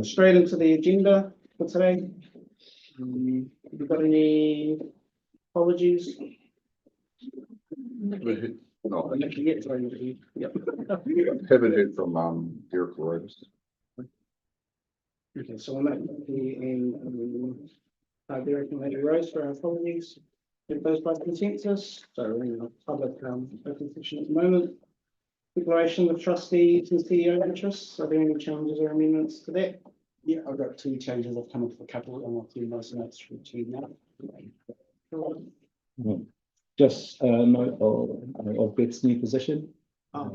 Straight into the agenda for today. Have you got any apologies? No, Yep. haven't heard from Derek Rose. Okay, so on that, Derek and Lady Rose for our apologies. If those by consensus, so we're in a public open session at the moment. Declaration of trustees and CEO interests. Are there any changes or amendments to that? Yeah, I've got 2 changes. I've come up with a couple, and I'll do those notes through to you now. Just a note of Beth's new position. Oh,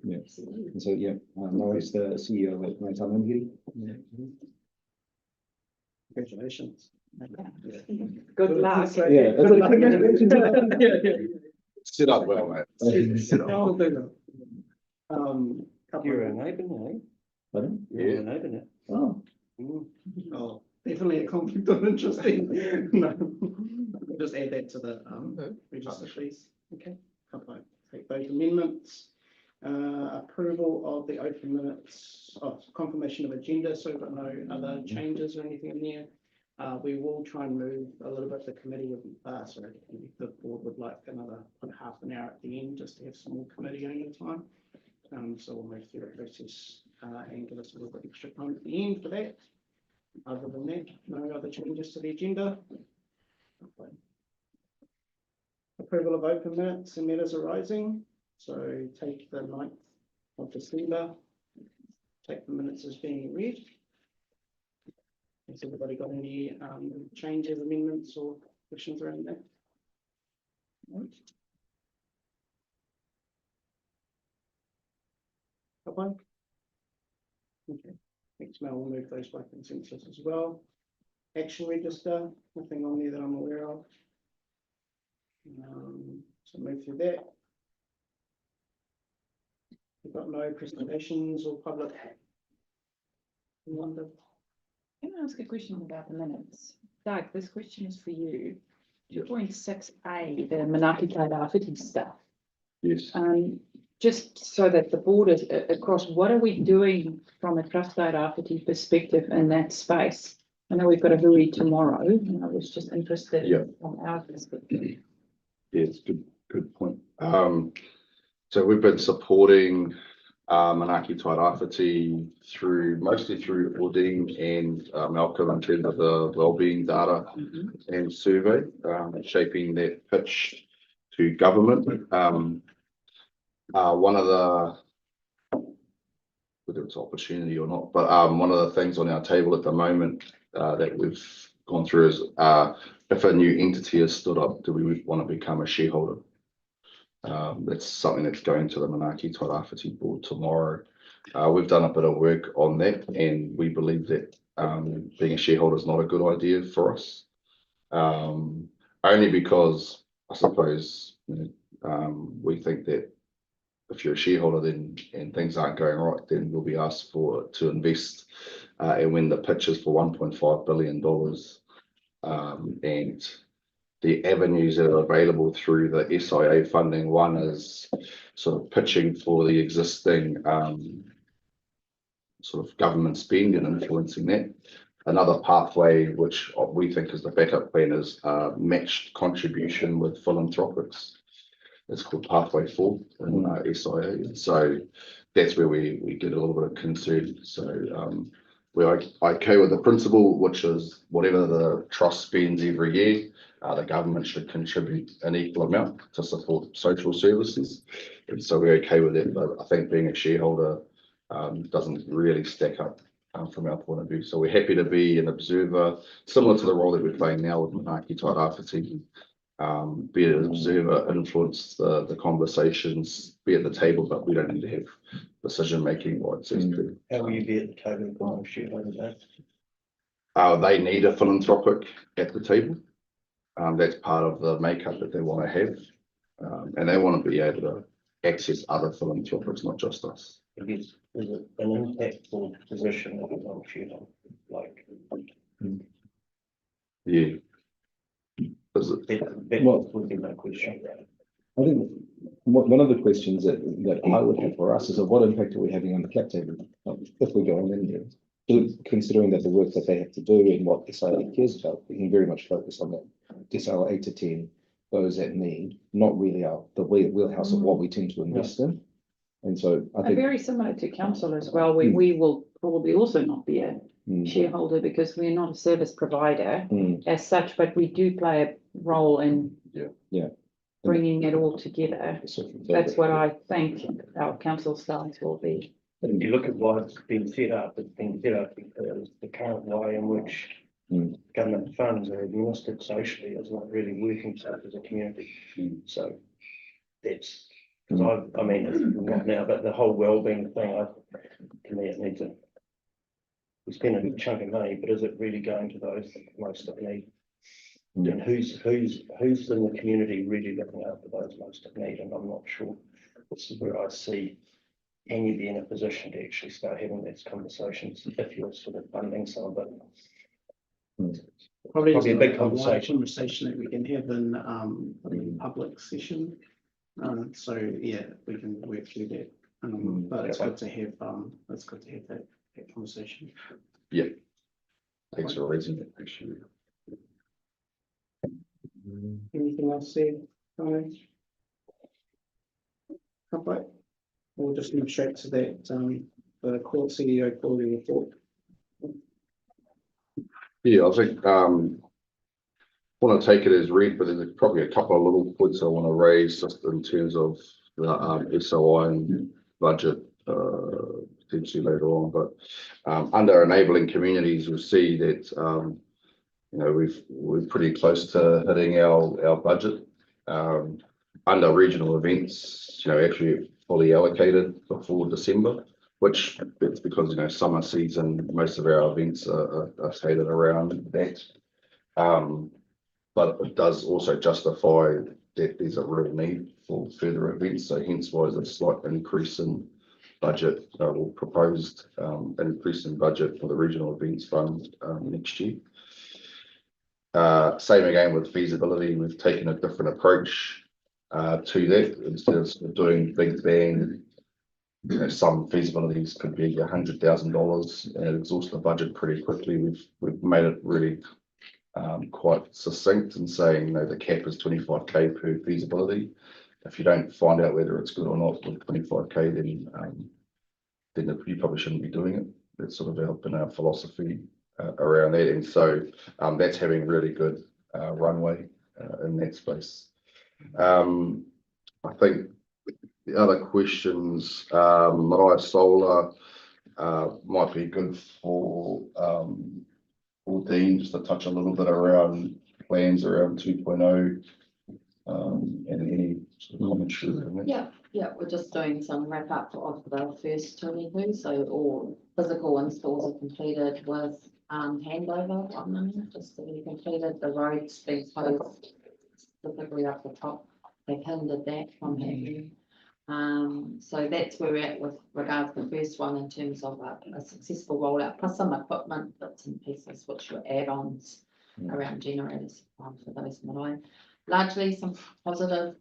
Yeah. And so yeah, Laura's the CEO at Tairāwhiti. congratulations. Good luck. Yeah. Set up well, mate. Set up. I'll do that. Couple You're a of- neighbour now. Pardon? You're a neighbour now. Oh, Oh, definitely a conflict of interest. No, just add that to the register, please. Okay, couple of take those amendments. Approval of the open minutes, confirmation of agenda. So we've got no other changes or anything in there. We will try and move a little bit. The committee would, the board would like another half an hour at the end just to have some more committee only time. So we'll move through the process and give us a little bit extra time at the end for that. Other than that, no other changes to the agenda. Okay. Approval of open minutes and matters arising. So take the 9th of December. Take the minutes as being read. Has everybody got any changes, amendments, or questions around that? No? Okay. Okay. Thanks, Mel. We'll move those by consensus as well. Action register, nothing on there that I'm aware of. So move through that. We've got no presentations or public. Wonder. Can I ask a question about the minutes? Doug, this question is for you. 2.6A, the Manaaki Tairāwhiti stuff. Yes. Just so that the board is across, what are we doing from a Trust Tairāwhiti perspective in that space? I know we've got a hui tomorrow, and I was just interested from our perspective. Yeah, it's good point. So we've been supporting Manaaki Tairāwhiti mostly through Ordine and Malcolm in terms of the wellbeing data and survey, shaping that pitch to government. One of the, whether it's opportunity or not, but one of the things on our table at the moment that we've gone through is if a new entity is stood up, do we want to become a shareholder? That's something that's going to the Manaaki Tairāwhiti board tomorrow. We've done a bit of work on that, and we believe that being a shareholder is not a good idea for us. Only because I suppose we think that if you're a shareholder then and things aren't going right, then we'll be asked to invest and when the pitch is for $1.5 billion, and the avenues that are available through the SIA funding, one is sort of pitching for the existing sort of government spend and influencing that. Another pathway, which we think is the backup plan, is matched contribution with philanthropics. It's called Pathway 4 in SIA. So that's where we get a little bit of concern. So we're okay with the principle, which is whatever the trust spends every year, the government should contribute an equal amount to support social services. And so we're okay with that. But I think being a shareholder doesn't really stack up from our point of view. So we're happy to be an observer, similar to the role that we're playing now with Manaaki Tairāwhiti. Be an observer, influence the conversations, be at the table, but we don't need to have decision making rights. How will you be at the table for shareholders? They need a philanthropic at the table. That's part of the makeup that they want to have, and they want to be able to access other philanthropics, not just us. Is it an impactful position that you're on shareholder? Like, Yeah. What would be my question? I think one of the questions that I would have for us is what impact are we having on the cap table if we go on in there? considering that the work that they have to do and what SIA cares about, we can very much focus on that. Decile 8 to 10, those that need, not really the wheelhouse of what we tend to invest in. And so I And think very similar to council as well, where we will probably also not be a Mm, shareholder because we're not a service provider mm, as such, but we do play a role in yeah. bringing it all together. So That's what I think our council stance will be. But if you look at why it's been set up, it's been set up because the current way in which Mm. government funds are administered socially is not really working so as a community. Mm. So that's, because I mean, it's not now, but the whole wellbeing thing, to me, it needs we spend a big chunk of money, but is it really going to those most in need? Mm. And who's in the community really looking after those most in need? And I'm not sure. This is where I see, can you be in a position to actually start having these conversations if you're sort of funding some of it? Probably Probably a isn't big wide conversation. conversation that we can have in public session. So yeah, we can work through that. But it's good to have, that conversation. Thanks for raising it. Appreciate it. Anything else said, guys? Right. We'll just move straight to that, the court CEO quarterly report. Yeah, I think, want to take it as read, but there's probably a couple of little points I want to raise just in terms of the SOI and budget, potentially later on, but under enabling communities, we'll see that, we're pretty close to hitting our budget. Under regional events, actually fully allocated before December, which it's because, summer season, most of our events are stated around that. But it does also justify that there's a real need for further events. So hence why there's a slight increase in budget or proposed increase in budget for the regional events fund next year. Same again with feasibility. We've taken a different approach to that. Instead of doing big bang, some feasibilities could be $100,000 and exhaust the budget pretty quickly. We've made it really quite succinct in saying, the cap is 25k per feasibility. If you don't find out whether it's good or not with 25k, then you probably shouldn't be doing it. That's sort of been our philosophy around that, and so that's having really good runway in that space. I think the other questions, Marae Solar might be good for Dean just to touch a little bit around plans around 2.0 and any sort of commentary on that. Yeah, we're just doing some wrap up of the first 22. So all physical installs are completed with handover on them, just to be completed. The roads being closed specifically up the top. They've hindered that from happening. So that's where we're at with regards to the first one in terms of a successful rollout, plus some equipment bits and pieces which were add-ons around generators for those marae. Largely some positive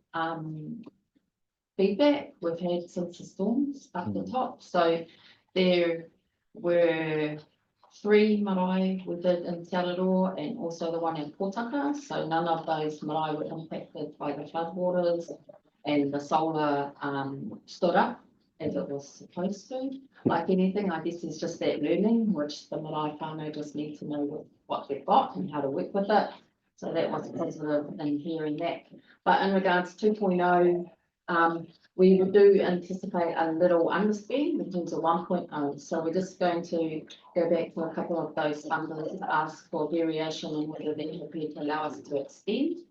feedback we've had since the storms up the top. So there were 3 marae we did in Te Araroa and also the one in Pōtaka. So none of those marae were impacted by the floodwaters, and the solar stood up as it was supposed to. Like anything, I guess it's just that learning, which the marae whānau just need to know what they've got and how to work with it. So that was positive in hearing that. But in regards to 2.0, we do anticipate a little underspend in terms of 1.0. So we're just going to go back to a couple of those funders to ask for variation and whether they're prepared to allow us to extend.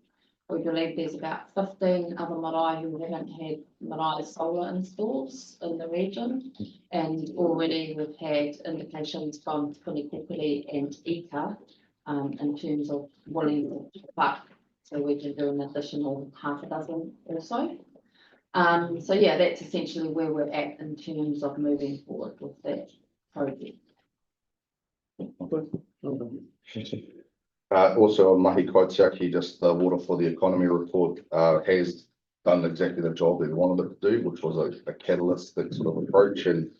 We believe there's about 15 other marae who haven't had marae solar installs in the region, and already we've had indications from Tuni Kupiri and Ika in terms of willing to back, so we can do an additional half a dozen or so. So yeah, that's essentially where we're at in terms of moving forward with that project. Also on Mahi Kaitiaki, just the Water for the Economy report has done exactly the job they wanted it to do, which was a catalytic sort of approach. And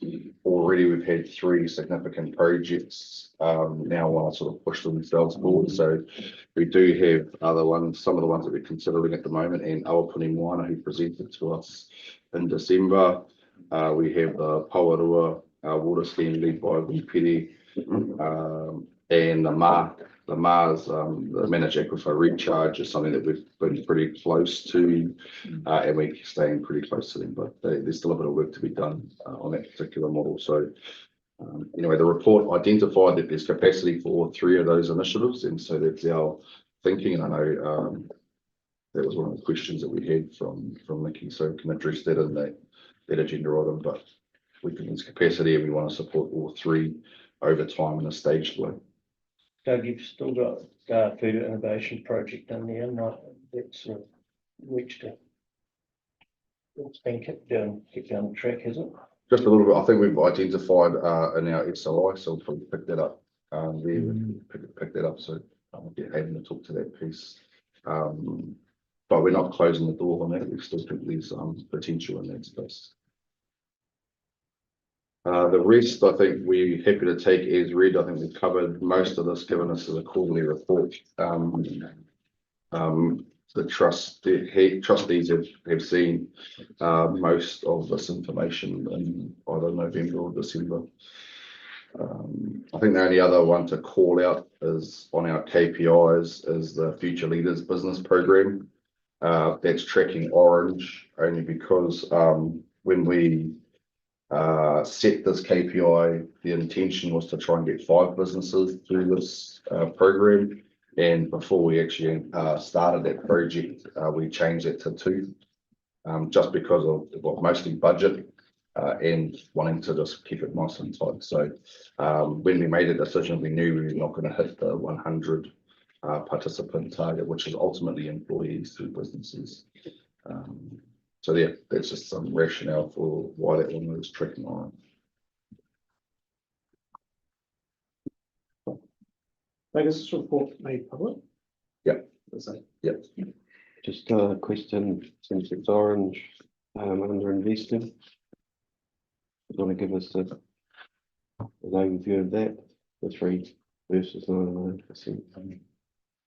already we've had 3 significant projects now want to sort of push themselves forward. So we do have other ones, some of the ones that we're considering at the moment, and Awapuni Moana, who presented to us in December. We have the Pawarua water scheme led by Wipiri, and the Mars, the managed aquifer recharge is something that we've been pretty close to, and we're staying pretty close to them, but there's still a bit of work to be done on that particular model. So anyway, the report identified that there's capacity for 3 of those initiatives, and so that's our thinking. And I know that was one of the questions that we had from Nikki, so we can address that in that agenda item. But we think there's capacity, and we want to support all 3 over time in a staged way. Doug, you've still got food innovation project in there, not that sort of reached it. It's been kept down the track, has it? Just a little bit. I think we've identified in our SLI, so we'll probably pick that up. Pick that up. So I'll get Hayden to talk to that piece. But we're not closing the door on that. We still think there's potential in that space. The rest, I think we're happy to take as read. I think we've covered most of this, given us as a quarterly report. The trustees have seen most of this information in either November or December. I think the only other one to call out is on our KPIs is the Future Leaders Business Program. That's tracking orange only because when we set this KPI, the intention was to try and get 5 businesses through this program. And before we actually started that project, we changed it to 2, just because of mostly budget and wanting to just keep it nice and tight. So when we made a decision, we knew we were not going to hit the 100 participant target, which is ultimately employees through businesses. So yeah, that's just some rationale for why that one was tracking on. I guess this report made public. Yep. Yep. Just a question, since it's orange, under investing. You want to give us an overview of that, the 3 versus 99%?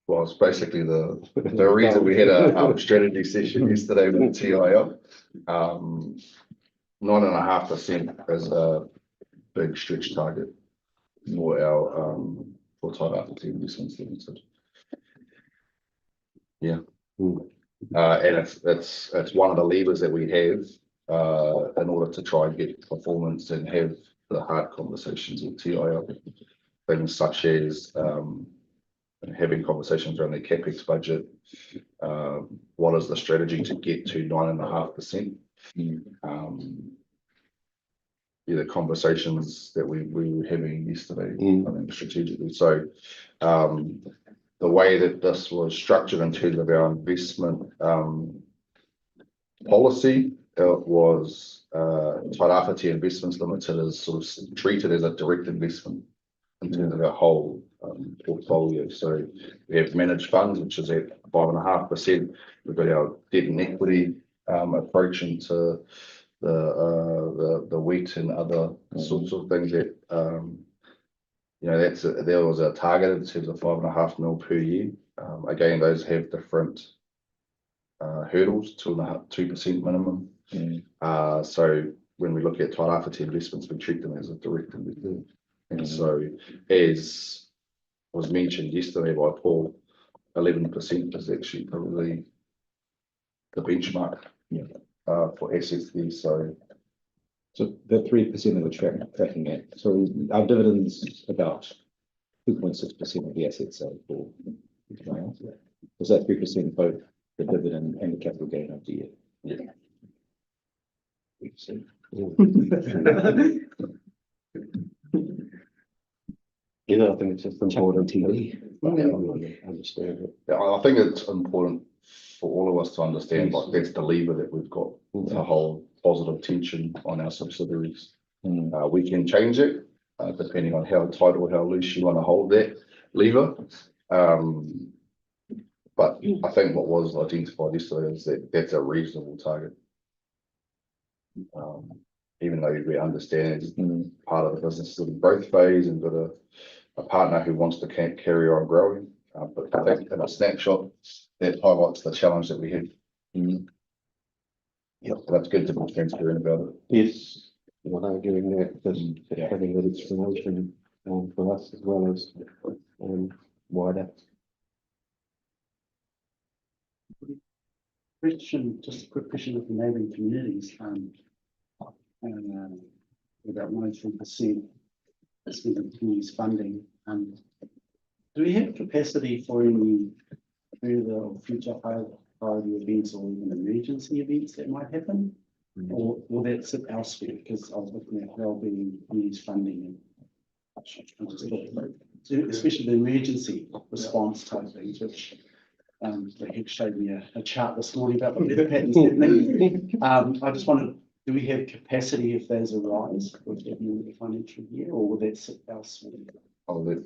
Well, it's basically the reason we had a strategy session yesterday with TIL. 9.5% is a big stretch target for our for Tairāwhiti Investments Limited. Yeah. And it's one of the levers that we have in order to try and get performance and have the hard conversations with TIL. Things such as having conversations around their CapEx budget. What is the strategy to get to 9.5%? The conversations that we were having yesterday, I think strategically. So the way that this was structured in terms of our investment policy, it was Tairāwhiti Investments Limited is sort of treated as a direct investment in terms of our whole portfolio. So we have managed funds, which is at 5.5%. We've got our debt and equity approach into the wheat and other sorts of things that there was a target in terms of 5.5 mil per year. Again, those have different hurdles, 2% minimum. So when we look at Tairāwhiti Investments, we treat them as a direct investment. And so, as was mentioned yesterday by Paul, 11% is actually probably the benchmark for assets there. So the 3% that we're tracking at. So our dividends about 2.6% of the assets are for. Was that 3% both the dividend and the capital gain of the year? Yeah. Yeah, I think it's just important to understand it. Yeah, I think it's important for all of us to understand, like, that's the lever that we've got to hold positive tension on our subsidiaries. We can change it depending on how tight or how loose you want to hold that lever. But But I think what was identified yesterday is that that's a reasonable target. Even though we understand it's part of the business is in growth phase and got a partner who wants to carry on growing. But I think in a snapshot, that highlights the challenge that we have. Yep. So that's good to be transparent about it. Yes, not arguing that, just having that explanation for us as well as wider. Question, just a quick question of the neighbouring communities, about 93% spent on communities funding, do we have capacity for any further or future priority events or even emergency events that might happen? Or will that sit elsewhere? Because I was looking at wellbeing communities funding and especially the emergency response type things, which they had showed me a chart this morning about the weather patterns happening. I just wondered, do we have capacity if those arise with the new financial year, or will that sit elsewhere? It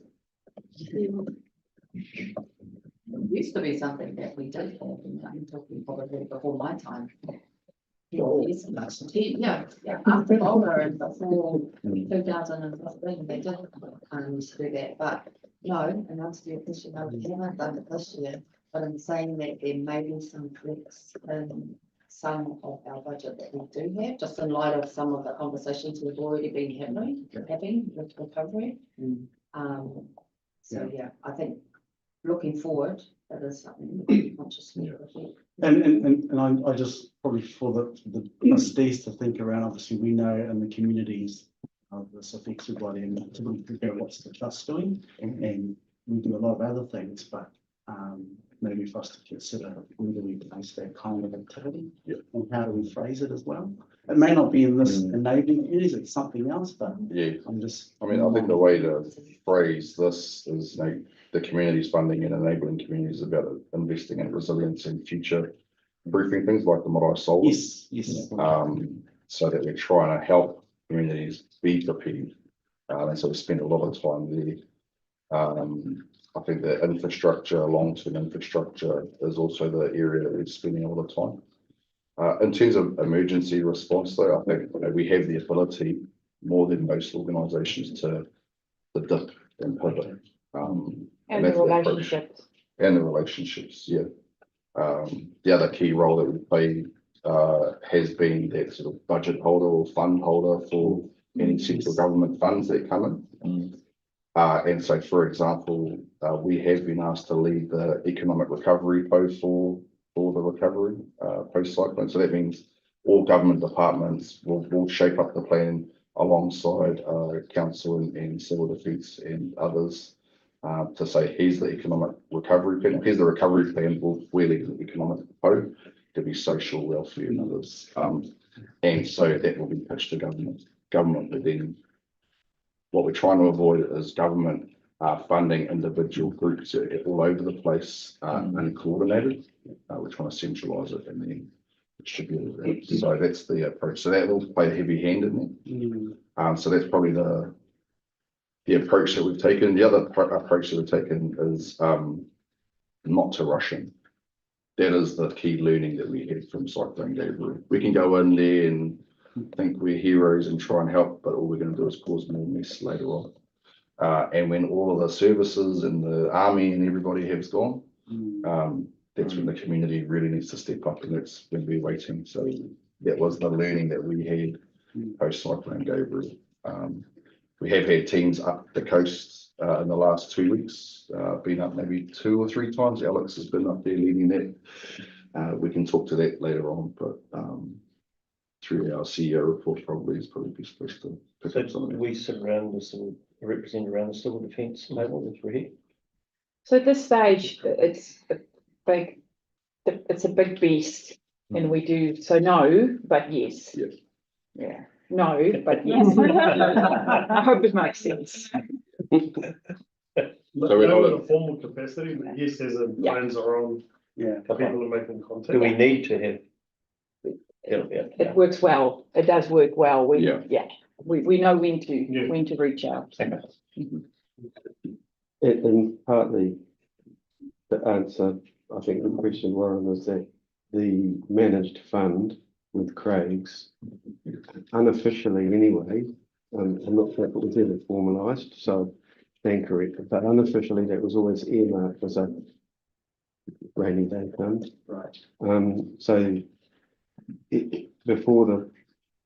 used to be something that we did have, and I'm talking probably before my time. Yes, after Boulder and before 2015, they did do that, but no, and answer your question, no, we haven't done it this year, but I'm saying that there may be some flex in some of our budget that we do have, just in light of some of the conversations we've already been having with recovery. So yeah, I think looking forward, that is something that we consciously reflect. And I just probably for the trustees to think around, obviously we know in the communities this affects everybody and typically figure out what's the trust doing, and we do a lot of other things, but maybe for us to consider where do we place that kind of activity and how do we phrase it as well. It may not be in this enabling communities, it's something else, but Yeah, I think the way to phrase this is the community's funding and enabling communities about investing in resilience and future proofing things like the Marae Solar. yes. So that we're trying to help communities be prepared. And so we spend a lot of time there. I think the infrastructure, long-term infrastructure is also the area that we're spending a lot of time. In terms of emergency response though, I think we have the ability more than most organisations to dip and pivot. And the relationships. And the relationships, yeah. The other key role that we play has been that sort of budget holder or fund holder for any central government funds that come in. And so, for example, we have been asked to lead the economic recovery post for the recovery post-cyclone. So that means all government departments will shape up the plan alongside council and civil defence and others to say, here's the economic recovery plan, here's the recovery plan where the economic post to be social welfare and others. And so that will be pitched to government. Government will then, what we're trying to avoid is government funding individual groups all over the place uncoordinated. We're trying to centralise it and then distribute it. So that's the approach. So that will play a heavy hand in there. So that's probably the approach that we've taken. The other approach that we've taken is not to rush in. That is the key learning that we had from Cyclone Gabriel. We can go in there and think we're heroes and try and help, but all we're going to do is cause more mess later on. And when all of the services and the army and everybody has gone, that's when the community really needs to step up, and that's when we're waiting. So that was the learning that we had post Cyclone Gabriel. We have had teams up the coast in the last 2 weeks, been up maybe 2 or 3 times. Alex has been up there leading that. We can talk to that later on, but through our CEO report probably is probably best place to pick up some of that. We sit around the civil, represent around the civil defence table as we're here. So at this stage, it's a big beast, and we do, so no, but yes. Yes. Yeah, no, but yes. I hope it makes sense. Not So we're in not- a formal capacity, but yes, there's a plans around people are making contact. Do we need to have? It works well. It does work well. We know when to reach out. And partly to answer I think the question, Warren, is that the managed fund with Craig's, unofficially anyway, I'm not sure if it was ever formalised, so stand corrected, but unofficially that was always earmarked as a rainy day fund. Right. So before the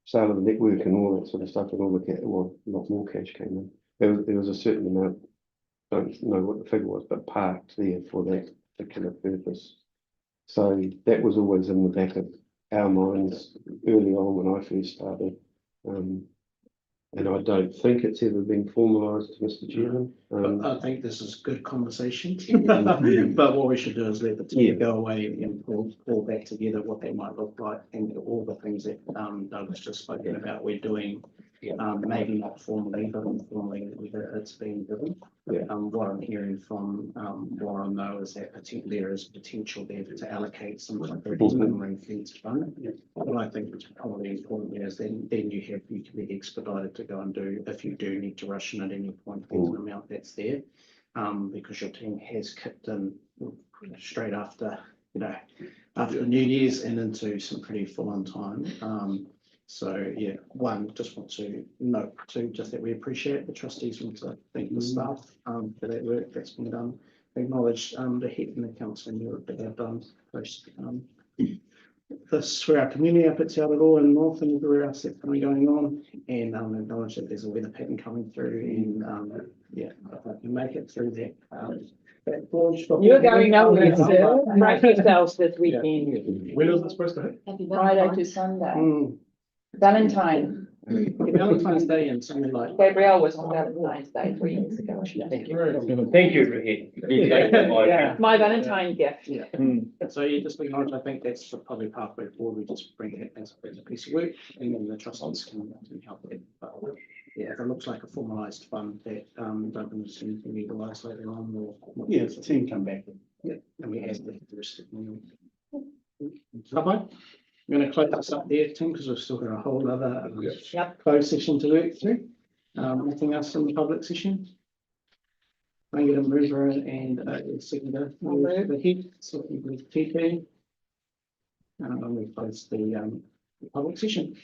sale of the network and all that sort of stuff, and all the well, a lot more cash came in. There was a certain amount, don't know what the figure was, but parked there for that particular purpose. So that was always in the back of our minds early on when I first started. And I don't think it's ever been formalised, Mr. Chairman. But I think this is good conversation. But what we should do is let the team go away and pull back together what they might look like, and all the things that Douglas just spoken about, we're doing. Maybe not formally, but informally, it's been given. Yeah. What I'm hearing from Warren though is that there is potential there to allocate some like a ring fence fund. What I think is probably important is then you can be expedited to go and do, if you do need to rush in at any point, there's an amount that's there. Because your team has kicked in straight after, after New Year's and into some pretty full on time. So yeah, just want to note just that we appreciate the trustees, want to thank the staff for that work that's been done. Acknowledge the head and the council in Europe that have done this for our community up at Tairāwhiti and North and everywhere else that's going on, and acknowledge that there's a weather pattern coming through, and if I can make it through that. You're going nowhere, sir. Break yourselves this weekend, When is it supposed to happen? Friday to Sunday. Valentine. Valentine's Day and something like. Gabrielle was on Valentine's Day 3 years ago. Thank you, Ricky. Yeah, my Valentine gift. Yeah. So you just acknowledge, I think that's probably pathway forward. We just bring it as a piece of work, and then the trustees can help it. But yeah, if it looks like a formalised fund that don't seem to be utilised later on, or Yeah, the team come back. yeah, and we have the rest of it. I'm going to close this up there, Tim, because we've still got a whole other closed session to work through. Anything else in the public session? I'm going to move her and seconder the head, so we TP. And we close the public session.